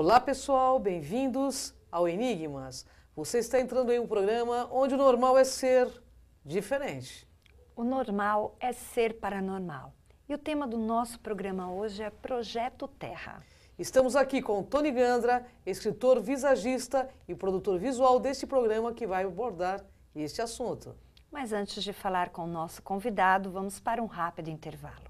Olá pessoal, bem-vindos ao Enigmas. Você está entrando em um programa onde o normal é ser diferente. O normal é ser paranormal. E o tema do nosso programa hoje é Projeto Terra. Estamos aqui com Tony Gandra, escritor, visagista e produtor visual deste programa que vai abordar este assunto. Mas antes de falar com o nosso convidado, vamos para um rápido intervalo.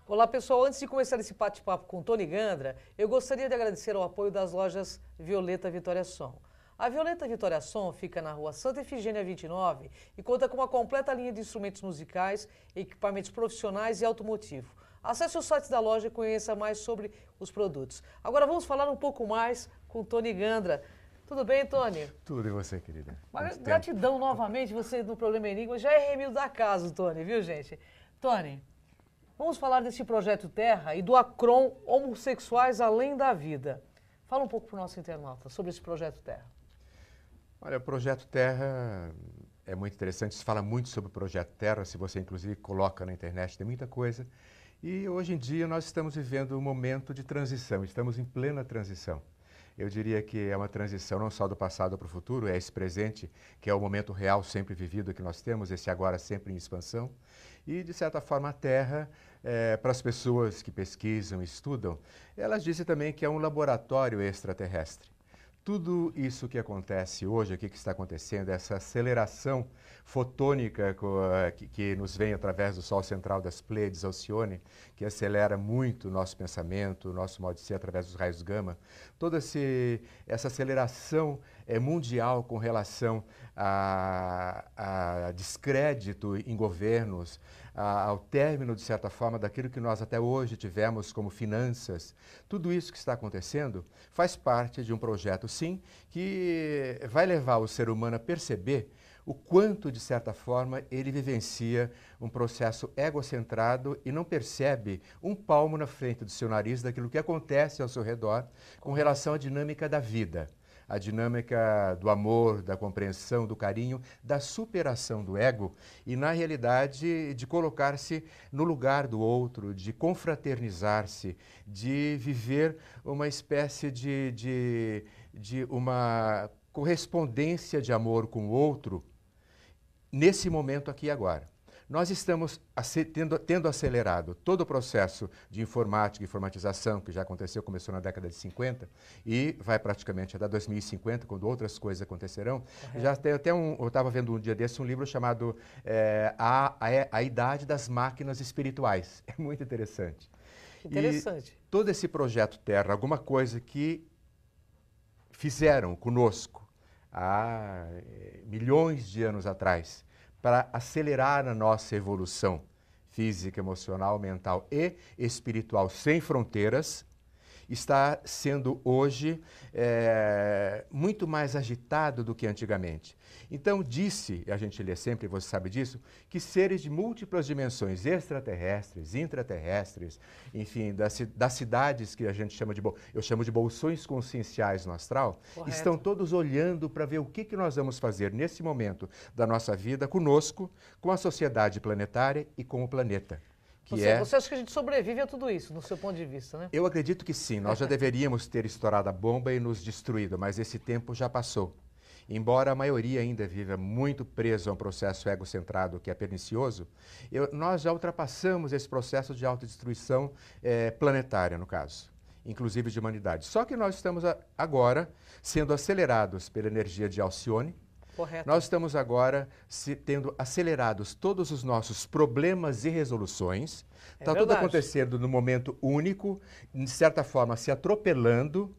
Olá pessoal, antes de começar esse bate-papo com Tony Gandra, eu gostaria de agradecer ao apoio das lojas Violeta Vitória Som. A Violeta Vitória Som fica na rua Santa Efigênia 29 e conta com uma completa linha de instrumentos musicais, equipamentos profissionais e automotivo. Acesse o site da loja e conheça mais sobre os produtos. Agora vamos falar um pouco mais com Tony Gandra. Tudo bem, Tony? Tudo, e você, querida? Gratidão novamente, você no programa Enigma já é remido da casa, Tony, viu gente? Tony, vamos falar desse Projeto Terra e do Acron Homossexuais Além da Vida. Fala um pouco para o nosso internauta sobre esse Projeto Terra. Olha, o Projeto Terra é muito interessante, se fala muito sobre o Projeto Terra, se você inclusive coloca na internet, tem muita coisa. E hoje em dia nós estamos vivendo um momento de transição, estamos em plena transição. Eu diria que é uma transição não só do passado para o futuro, é esse presente, que é o momento real sempre vivido que nós temos, esse agora sempre em expansão. E, de certa forma, a Terra, para as pessoas que pesquisam e estudam, elas dizem também que é um laboratório extraterrestre. Tudo isso que acontece hoje, o que está acontecendo, essa aceleração fotônica que nos vem através do Sol central das Pleiades, Alcione, que acelera muito o nosso pensamento, o nosso modo de ser através dos raios gama, toda essa aceleração mundial com relação a descrédito em governos, ao término, de certa forma, daquilo que nós até hoje tivemos como finanças, tudo isso que está acontecendo faz parte de um projeto, sim, que vai levar o ser humano a perceber o quanto, de certa forma, ele vivencia um processo egocentrado e não percebe um palmo na frente do seu nariz daquilo que acontece ao seu redor com relação à dinâmica da vida. A dinâmica do amor, da compreensão, do carinho, da superação do ego e, na realidade, de colocar-se no lugar do outro, de confraternizar-se, de viver uma espécie de uma correspondência de amor com o outro nesse momento aqui e agora. Nós estamos tendo acelerado todo o processo de informática e informatização, que já aconteceu, começou na década de 50 e vai praticamente até 2050, quando outras coisas acontecerão. Já tem até eu estava vendo um dia desse um livro chamado A Idade das Máquinas Espirituais. É muito interessante. Interessante. E todo esse projeto Terra, alguma coisa que fizeram conosco há milhões de anos atrás, para acelerar a nossa evolução física, emocional, mental e espiritual sem fronteiras, está sendo hoje muito mais agitado do que antigamente. Então disse, a gente lê sempre, você sabe disso, que seres de múltiplas dimensões, extraterrestres, intraterrestres, enfim, das cidades que a gente chama eu chamo de bolsões conscienciais no astral, Correto. Estão todos olhando para ver o que nós vamos fazer nesse momento da nossa vida conosco, com a sociedade planetária e com o planeta. Você acha que a gente sobrevive a tudo isso, no seu ponto de vista, né? Eu acredito que sim, nós já deveríamos ter estourado a bomba e nos destruído, mas esse tempo já passou. Embora a maioria ainda viva muito preso a um processo egocentrado que é pernicioso, nós já ultrapassamos esse processo de autodestruição planetária, no caso, inclusive de humanidade. Só que nós estamos agora sendo acelerados pela energia de Alcione. Correto. Nós estamos agora tendo acelerados todos os nossos problemas e resoluções. Está tudo acontecendo num momento único, de certa forma se atropelando,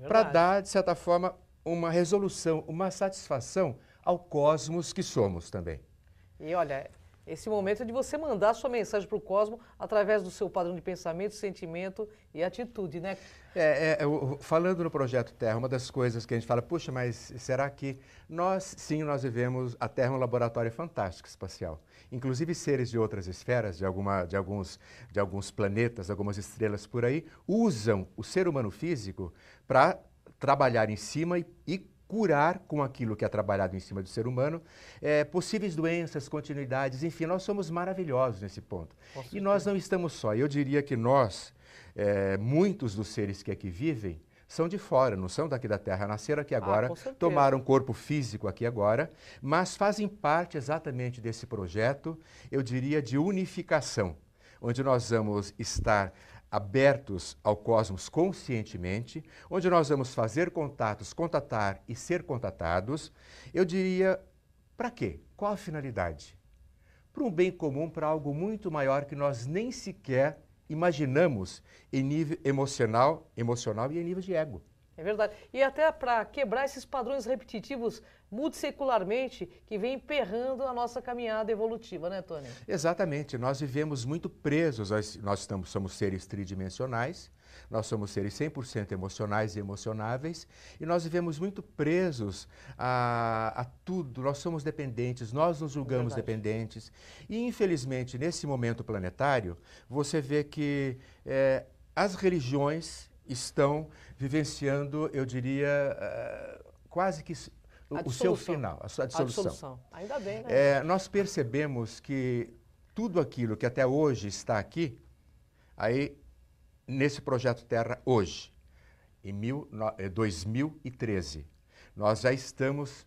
para dar, de certa forma, uma resolução, uma satisfação ao cosmos que somos também. E olha, Esse momento é de você mandar sua mensagem para o cosmos através do seu padrão de pensamento, sentimento e atitude, né? Falando no Projeto Terra, uma das coisas que a gente fala, puxa, mas será que sim, nós vivemos, a Terra é um laboratório fantástico espacial. Inclusive seres de outras esferas, de alguns planetas, algumas estrelas por aí, usam o ser humano físico para trabalhar em cima e curar com aquilo que é trabalhado em cima do ser humano, possíveis doenças, continuidades, enfim, nós somos maravilhosos nesse ponto. E nós não estamos só. Eu diria que nós, muitos dos seres que aqui vivem, são de fora, não são daqui da Terra, nasceram aqui agora, tomaram corpo físico aqui agora, mas fazem parte exatamente desse projeto, eu diria, de unificação, onde nós vamos estar abertos ao cosmos conscientemente, onde nós vamos fazer contatos, contatar e ser contatados. Eu diria, para quê? Qual a finalidade? Para um bem comum, para algo muito maior que nós nem sequer imaginamos em nível emocional e em nível de ego. É verdade. E até para quebrar esses padrões repetitivos multissecularmente que vem emperrando a nossa caminhada evolutiva, né, Tony? Exatamente. Nós vivemos muito presos, somos seres tridimensionais, nós somos seres 100% emocionais e emocionáveis, e nós vivemos muito presos a tudo, nós somos dependentes, nós nos julgamos dependentes. E, infelizmente, nesse momento planetário, você vê que as religiões estão vivenciando, eu diria, quase que o seu final, a sua dissolução. Ainda bem, né? Nós percebemos que tudo aquilo que até hoje está aqui, aí nesse Projeto Terra hoje, em 2013, nós já estamos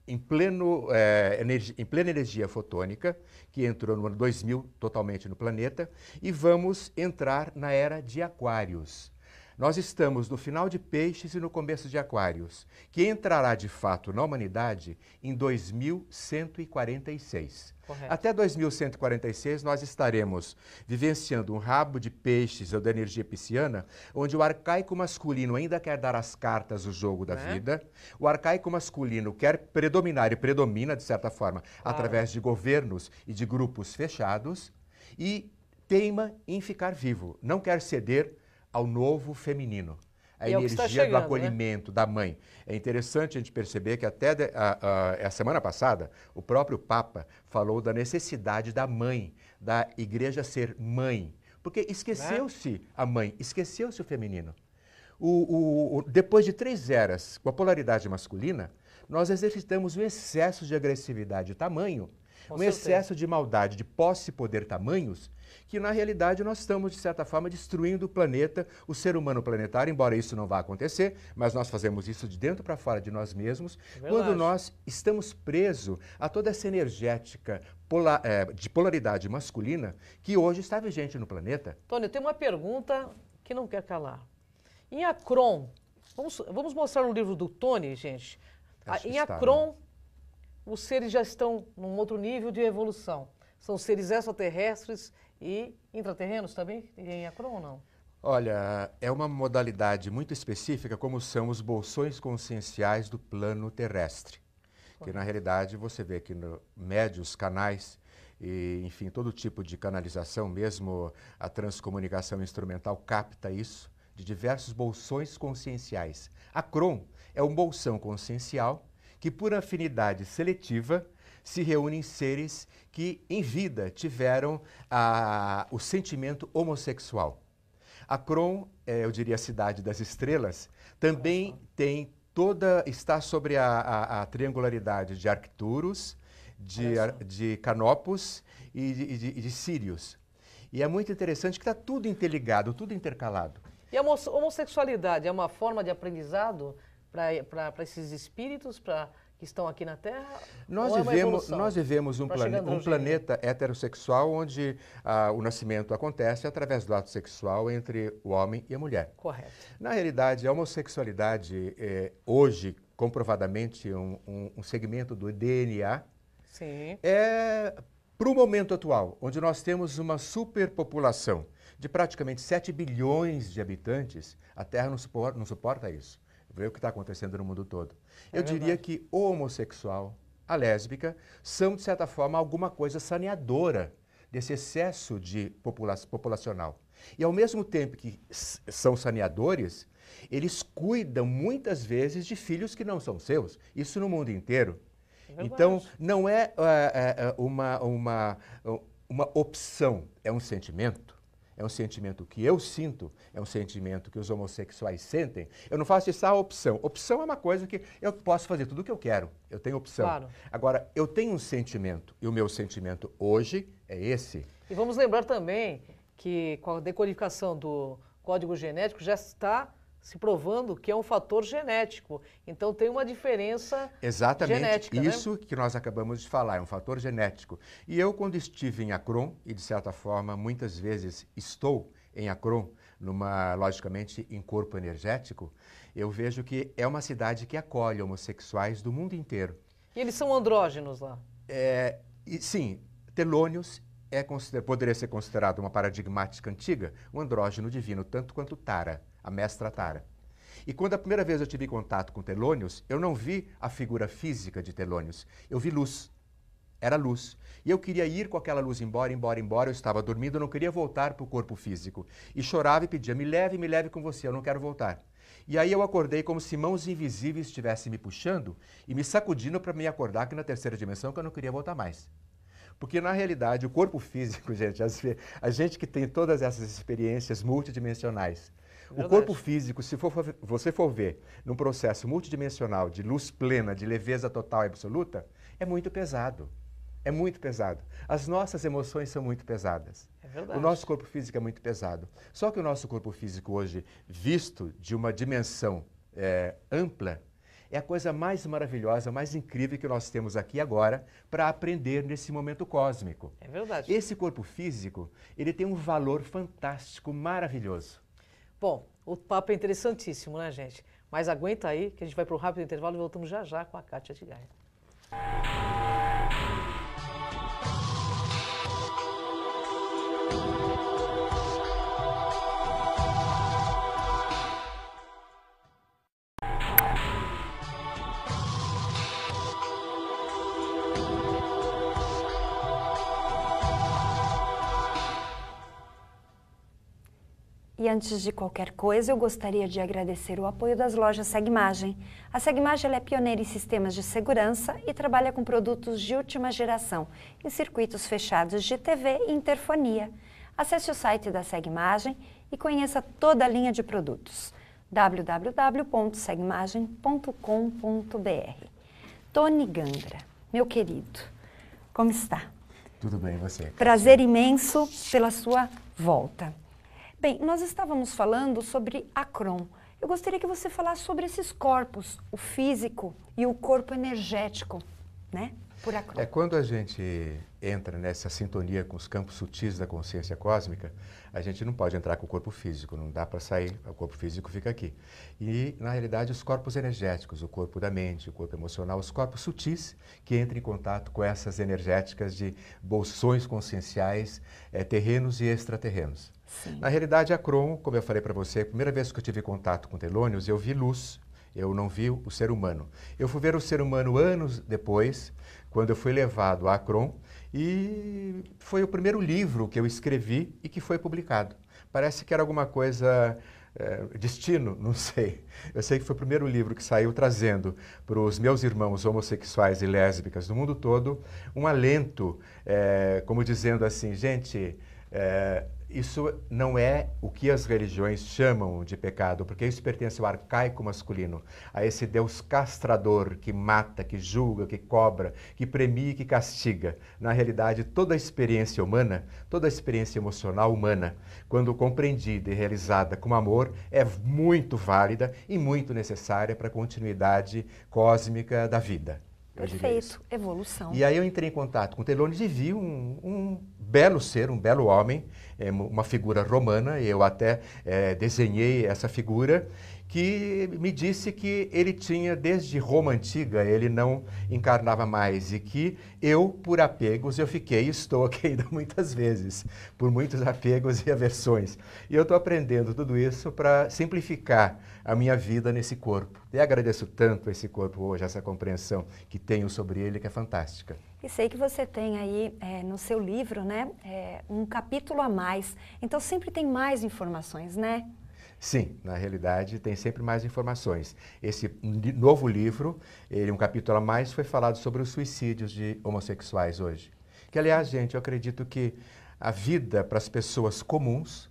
em plena energia fotônica, que entrou no ano 2000 totalmente no planeta, e vamos entrar na era de Aquários. Nós estamos no final de Peixes e no começo de Aquários, que entrará de fato na humanidade em 2146. Correto. Até 2146 nós estaremos vivenciando um rabo de peixes ou da energia pisciana, onde o arcaico masculino ainda quer dar as cartas do jogo da vida, o arcaico masculino quer predominar e predomina, de certa forma, através de governos e de grupos fechados, e teima em ficar vivo, não quer ceder ao novo feminino, a energia do acolhimento, da mãe. É interessante a gente perceber que até a semana passada, o próprio Papa falou da necessidade da mãe, da igreja ser mãe, porque esqueceu-se a mãe, esqueceu-se o feminino. Depois de 3 eras com a polaridade masculina, nós exercitamos um excesso de agressividade tamanho, excesso de maldade, de posse e poder tamanhos, que na realidade nós estamos, de certa forma, destruindo o planeta, o ser humano planetário, embora isso não vá acontecer, mas nós fazemos isso de dentro para fora de nós mesmos, quando nós estamos presos a toda essa energética de polaridade masculina que hoje está vigente no planeta. Tony, eu tenho uma pergunta que não quer calar. Em Akron, vamos mostrar um livro do Tony, gente. Em Akron, os seres já estão num outro nível de evolução. São seres extraterrestres e intraterrenos também em Akron ou não? Olha, é uma modalidade muito específica, como são os bolsões conscienciais do plano terrestre. Que na realidade você vê que médios, canais e, enfim, todo tipo de canalização, mesmo a transcomunicação instrumental capta isso, de diversos bolsões conscienciais. Akron é um bolsão consciencial que, por afinidade seletiva, se reúnem seres que, em vida, tiveram o sentimento homossexual. Akron, eu diria a cidade das estrelas, também está sobre a triangularidade de Arcturus, de Canopus e de Sírius. E é muito interessante que está tudo interligado, tudo intercalado. E a homossexualidade é uma forma de aprendizado para esses espíritos que estão aqui na Terra? Nós vivemos um planeta heterossexual onde o nascimento acontece através do ato sexual entre o homem e a mulher. Correto. Na realidade, a homossexualidade hoje, comprovadamente, um segmento do DNA. Sim. Para o momento atual, onde nós temos uma superpopulação de praticamente 7 bilhões de habitantes, a Terra não suporta isso. Vê o que está acontecendo no mundo todo. Eu diria que o homossexual, a lésbica, são, de certa forma, alguma coisa saneadora desse excesso de populacional. E, ao mesmo tempo que são saneadores, eles cuidam, muitas vezes, de filhos que não são seus. Isso no mundo inteiro. Então, não é uma opção, é um sentimento. É um sentimento que eu sinto, é um sentimento que os homossexuais sentem. Eu não faço isso a opção. Opção é uma coisa que eu posso fazer tudo o que eu quero. Eu tenho opção. Claro. Agora, eu tenho um sentimento, e o meu sentimento hoje é esse. E vamos lembrar também que com a decodificação do código genético já está se provando que é um fator genético. Então tem uma diferença genética. Exatamente, isso que nós acabamos de falar, é um fator genético. E eu, quando estive em Akron, e de certa forma muitas vezes estou em Akron, logicamente em corpo energético, eu vejo que é uma cidade que acolhe homossexuais do mundo inteiro. E eles são andrógenos lá? Sim, Telônios poderia ser considerado uma paradigmática antiga, um andrógeno divino, tanto quanto Tara, a mestra Tara. E quando a primeira vez eu tive contato com Telônios, eu não vi a figura física de Telônios, eu vi luz. Era luz. E eu queria ir com aquela luz embora, eu estava dormindo, eu não queria voltar para o corpo físico. E chorava e pedia, me leve com você, eu não quero voltar. E aí eu acordei como se mãos invisíveis estivessem me puxando e me sacudindo para me acordar aqui na terceira dimensão, que eu não queria voltar mais. Porque, na realidade, o corpo físico, gente, a gente que tem todas essas experiências multidimensionais, o corpo físico, se você for ver num processo multidimensional de luz plena, de leveza total e absoluta, é muito pesado. É muito pesado. As nossas emoções são muito pesadas. É verdade. O nosso corpo físico é muito pesado. Só que o nosso corpo físico hoje, visto de uma dimensão ampla, é a coisa mais maravilhosa, mais incrível que nós temos aqui agora para aprender nesse momento cósmico. É verdade. Esse corpo físico, ele tem um valor fantástico, maravilhoso. Bom, o papo é interessantíssimo, né, gente? Mas aguenta aí, que a gente vai para o rápido intervalo e voltamos já já com a Kátia Tigaia. E antes de qualquer coisa, eu gostaria de agradecer o apoio das lojas Segmagem. A Segmagem é pioneira em sistemas de segurança e trabalha com produtos de última geração, em circuitos fechados de TV e interfonia. Acesse o site da Segmagem e conheça toda a linha de produtos. www.segmagem.com.br. Tony Gandra, meu querido, como está? Tudo bem, e você? Prazer imenso pela sua volta. Bem, nós estávamos falando sobre Akron. Eu gostaria que você falasse sobre esses corpos, o físico e o corpo energético, né? Por Akron. Quando a gente entra nessa sintonia com os campos sutis da consciência cósmica, a gente não pode entrar com o corpo físico, não dá para sair, o corpo físico fica aqui. E, na realidade, os corpos energéticos, o corpo da mente, o corpo emocional, os corpos sutis que entram em contato com essas energéticas de bolsões conscienciais, terrenos e extraterrenos. Sim. Na realidade, Akron, como eu falei para você, a primeira vez que eu tive contato com Telônios, eu vi luz, eu não vi o ser humano. Eu fui ver o ser humano anos depois, quando eu fui levado a Akron, e foi o primeiro livro que eu escrevi e que foi publicado. Parece que era alguma coisa, destino, não sei. Eu sei que foi o primeiro livro que saiu trazendo para os meus irmãos homossexuais e lésbicas do mundo todo um alento, como dizendo assim, gente, isso não é o que as religiões chamam de pecado, porque isso pertence ao arcaico masculino, a esse Deus castrador que mata, que julga, que cobra, que premia e que castiga. Na realidade, toda a experiência humana, toda a experiência emocional humana, quando compreendida e realizada com amor, é muito válida e muito necessária para a continuidade cósmica da vida. Perfeito, evolução. E aí eu entrei em contato com Telônios e vi um belo ser, um belo homem, uma figura romana, eu até desenhei essa figura, que me disse que ele tinha, desde Roma Antiga, ele não encarnava mais e que eu, por apegos, eu fiquei e estou aqui ainda muitas vezes, por muitos apegos e aversões. E eu estou aprendendo tudo isso para simplificar a minha vida nesse corpo. E agradeço tanto a esse corpo hoje, essa compreensão que tenho sobre ele, que é fantástica. E sei que você tem aí no seu livro, né, um capítulo a mais, então sempre tem mais informações, né? Sim, na realidade tem sempre mais informações. Esse novo livro, um capítulo a mais, foi falado sobre os suicídios de homossexuais hoje. Que, aliás, gente, eu acredito que a vida para as pessoas comuns,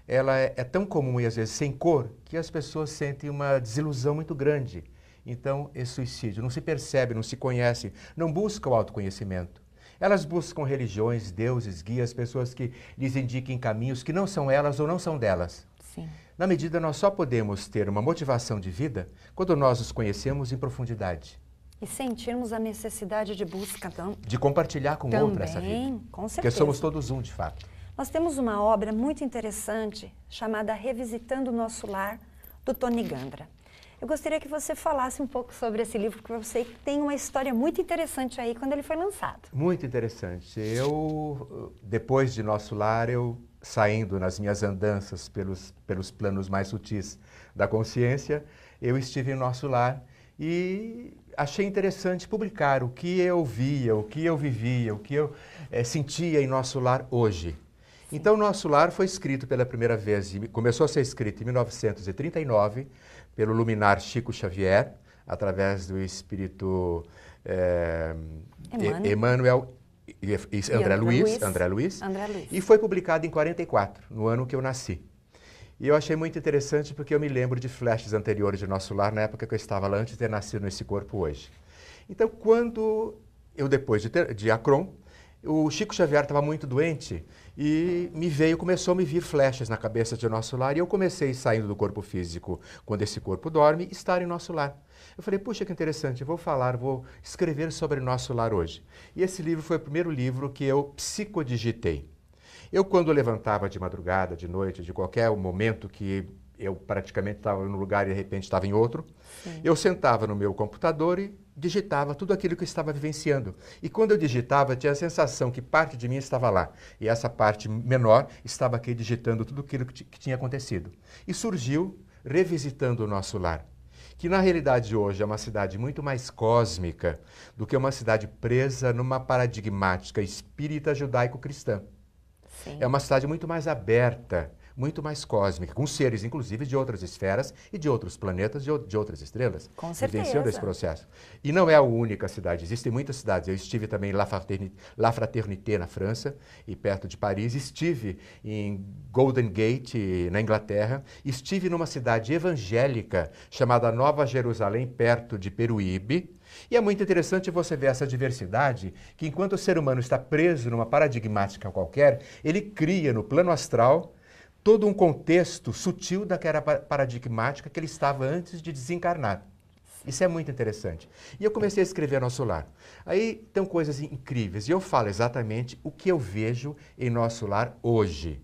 ela é tão comum e às vezes sem cor, que as pessoas sentem uma desilusão muito grande. Então, esse suicídio não se percebe, não se conhece, não busca o autoconhecimento. Elas buscam religiões, deuses, guias, pessoas que lhes indiquem caminhos que não são elas ou não são delas. Sim. Na medida, nós só podemos ter uma motivação de vida quando nós os conhecemos em profundidade. E sentirmos a necessidade de busca de compartilhar com também, outro essa vida. Com certeza. Porque somos todos um, de fato. Nós temos uma obra muito interessante chamada Revisitando o Nosso Lar, do Tony Gandra. Eu gostaria que você falasse um pouco sobre esse livro, porque eu sei que tem uma história muito interessante aí quando ele foi lançado. Muito interessante. Depois de Nosso Lar, saindo nas minhas andanças pelos planos mais sutis da consciência, eu estive em Nosso Lar e achei interessante publicar o que eu via, o que eu vivia, o que eu sentia em Nosso Lar hoje. Então, Nosso Lar foi escrito pela primeira vez, começou a ser escrito em 1939, pelo luminar Chico Xavier, através do espírito Emmanuel André Luiz, e foi publicado em 44, no ano que eu nasci. E eu achei muito interessante porque eu me lembro de flashes anteriores de Nosso Lar, na época que eu estava lá, antes de ter nascido nesse corpo hoje. Então, quando eu, depois de Akron, o Chico Xavier estava muito doente e começou a me vir flechas na cabeça de Nosso Lar, e eu comecei, saindo do corpo físico, quando esse corpo dorme, estar em Nosso Lar. Eu falei, puxa, que interessante, eu vou escrever sobre Nosso Lar hoje. E esse livro foi o primeiro livro que eu psicodigitei. Eu, quando levantava de madrugada, de noite, de qualquer momento que eu praticamente estava num lugar e de repente estava em outro, eu sentava no meu computador e digitava tudo aquilo que eu estava vivenciando. E quando eu digitava, tinha a sensação que parte de mim estava lá. E essa parte menor estava aqui digitando tudo aquilo que tinha acontecido. E surgiu Revisitando o Nosso Lar, que na realidade hoje é uma cidade muito mais cósmica do que uma cidade presa numa paradigmática espírita judaico-cristã. É uma cidade muito mais aberta, muito mais cósmica, com seres, inclusive, de outras esferas e de outros planetas, de outras estrelas. Com certeza. Vivenciando esse processo. E não é a única cidade, existem muitas cidades. Eu estive também em La Fraternité, na França, e perto de Paris. Estive em Golden Gate, na Inglaterra. Estive numa cidade evangélica chamada Nova Jerusalém, perto de Peruíbe. E é muito interessante você ver essa diversidade, que enquanto o ser humano está preso numa paradigmática qualquer, ele cria no plano astral todo um contexto sutil daquela paradigmática que ele estava antes de desencarnar. Isso é muito interessante. E eu comecei a escrever Nosso Lar. Aí tem coisas incríveis, e eu falo exatamente o que eu vejo em Nosso Lar hoje.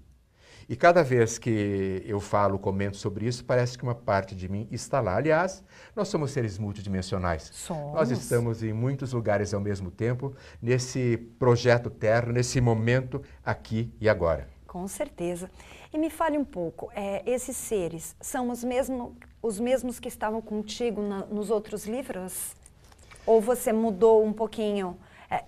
E cada vez que eu falo, comento sobre isso, parece que uma parte de mim está lá. Aliás, nós somos seres multidimensionais. Somos. Nós estamos em muitos lugares ao mesmo tempo, nesse projeto terra, nesse momento aqui e agora. Com certeza. E me fale um pouco, esses seres são os mesmos que estavam contigo nos outros livros? Ou você mudou um pouquinho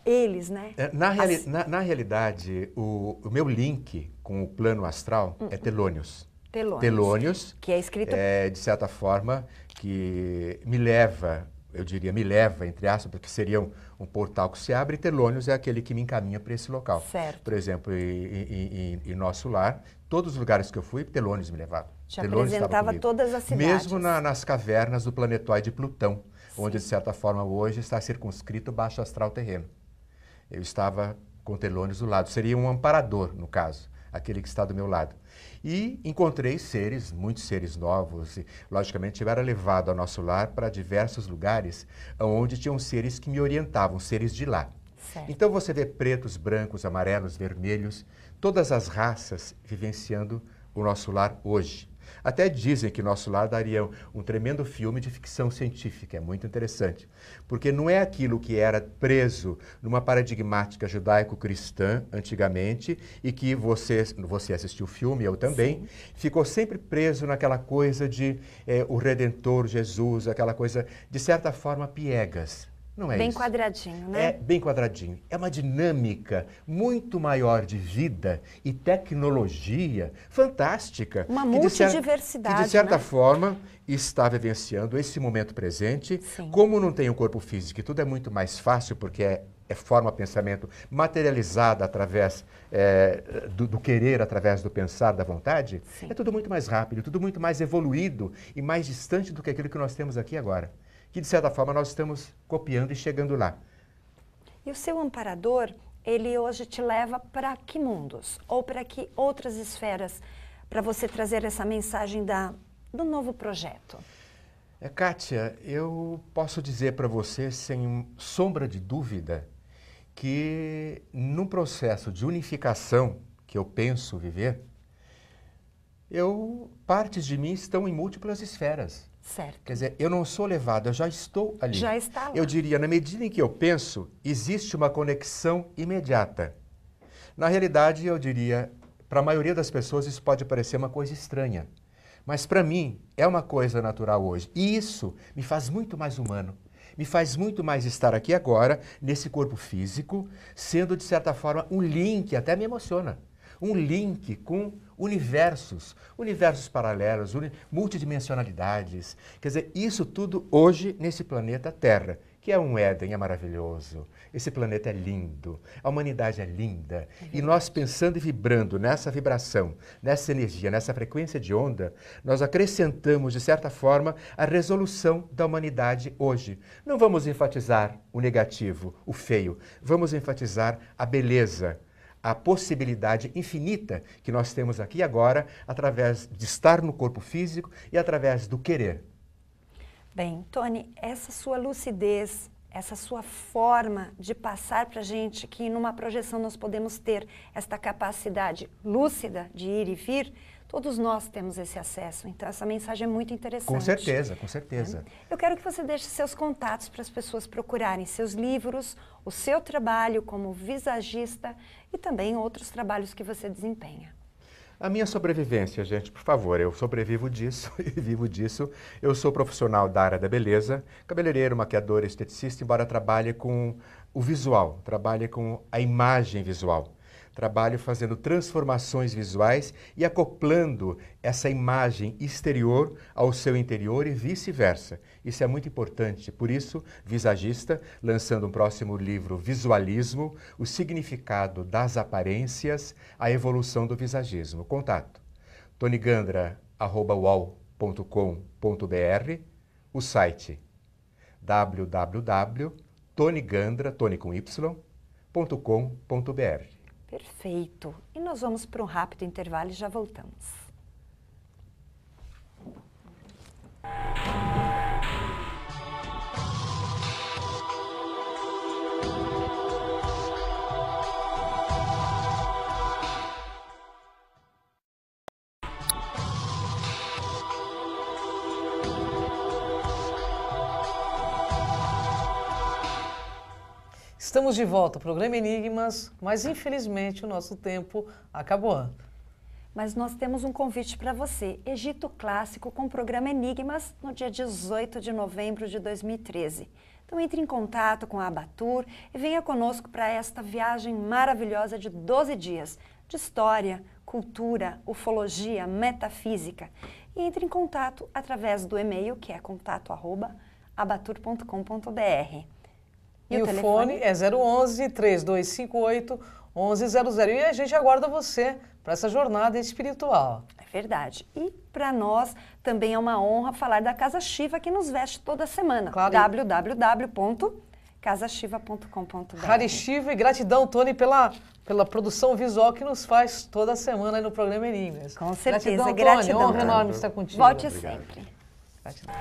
eles, né? Na realidade, o meu link com o plano astral é Telônios. Telônios, que é escrito... de certa forma, que me leva, entre aspas, porque seria um portal que se abre, e Telônios é aquele que me encaminha para esse local. Certo. Por exemplo, em Nosso Lar, todos os lugares que eu fui, Telônios me levava. Te apresentava todas as cidades. Mesmo nas cavernas do planetoide Plutão, onde, de certa forma, hoje está circunscrito o baixo astral terreno. Eu estava com Telônios do lado. Seria um amparador, no caso, aquele que está do meu lado. E encontrei muitos seres novos. E, logicamente, eu era levado ao Nosso Lar para diversos lugares onde tinham seres que me orientavam, seres de lá. Certo. Então você vê pretos, brancos, amarelos, vermelhos, todas as raças vivenciando o Nosso Lar hoje. Até dizem que Nosso Lar daria um tremendo filme de ficção científica, é muito interessante. Porque não é aquilo que era preso numa paradigmática judaico-cristã antigamente e que você assistiu o filme, eu também, sim, ficou sempre preso naquela coisa de o Redentor Jesus, aquela coisa, de certa forma, piegas. Não é bem isso. Quadradinho, né? É bem quadradinho. É uma dinâmica muito maior de vida e tecnologia fantástica. Uma multidiversidade, que de certa né? forma está vivenciando esse momento presente. Sim. Como não tem um corpo físico e tudo é muito mais fácil, porque é forma pensamento materializada através do querer, através do pensar, da vontade, sim, é tudo muito mais rápido, tudo muito mais evoluído e mais distante do que aquilo que nós temos aqui agora. Que, de certa forma, nós estamos copiando e chegando lá. E o seu amparador, ele hoje te leva para que mundos? Ou para que outras esferas, para você trazer essa mensagem do novo projeto? Kátia, eu posso dizer para você, sem sombra de dúvida, que num processo de unificação que eu penso viver, partes de mim estão em múltiplas esferas. Certo. Quer dizer, eu não sou levado, eu já estou ali. Já está lá. Eu diria, na medida em que eu penso, existe uma conexão imediata. Na realidade, eu diria, para a maioria das pessoas isso pode parecer uma coisa estranha. Mas para mim, é uma coisa natural hoje. E isso me faz muito mais humano. Me faz muito mais estar aqui agora, nesse corpo físico, sendo, de certa forma, um link, até me emociona. Um link com universos paralelos, multidimensionalidades. Quer dizer, isso tudo hoje nesse planeta Terra, que é um Éden, é maravilhoso. Esse planeta é lindo, a humanidade é linda. E nós pensando e vibrando nessa vibração, nessa energia, nessa frequência de onda, nós acrescentamos, de certa forma, a resolução da humanidade hoje. Não vamos enfatizar o negativo, o feio, vamos enfatizar a beleza, a possibilidade infinita que nós temos aqui e agora, através de estar no corpo físico e através do querer. Bem, Tony, essa sua lucidez, essa sua forma de passar para a gente que numa projeção nós podemos ter esta capacidade lúcida de ir e vir, todos nós temos esse acesso. Então, essa mensagem é muito interessante. Com certeza, com certeza. Eu quero que você deixe seus contatos para as pessoas procurarem seus livros, o seu trabalho como visagista e também outros trabalhos que você desempenha. A minha sobrevivência, gente, por favor, eu sobrevivo disso e vivo disso. Eu sou profissional da área da beleza, cabeleireiro, maquiador, esteticista, embora trabalhe com o visual, trabalhe com a imagem visual. Trabalho fazendo transformações visuais e acoplando essa imagem exterior ao seu interior e vice-versa. Isso é muito importante. Por isso, visagista, lançando um próximo livro, Visualismo, o significado das aparências, a evolução do visagismo. Contato, tonigandra@uol.com.br, o site www.tonigandra.com.br. Perfeito. E nós vamos para um rápido intervalo e já voltamos. Estamos de volta ao programa Enigmas, mas infelizmente o nosso tempo acabou. Mas nós temos um convite para você, Egito Clássico com o programa Enigmas no dia 18 de novembro de 2013. Então entre em contato com a Abatur e venha conosco para esta viagem maravilhosa de 12 dias de história, cultura, ufologia, metafísica. E entre em contato através do e-mail que é contato@abatur.com.br. E o telefone é 011 3258 1100. E a gente aguarda você para essa jornada espiritual. É verdade. E para nós também é uma honra falar da Casa Shiva que nos veste toda semana. Claro. www.casashiva.com.br. Hari Shiva, e gratidão, Tony, pela produção visual que nos faz toda semana aí no programa Enigmas. Com certeza, gratidão. Tony, Honra enorme estar contigo. Volte Obrigado. sempre. Gratidão.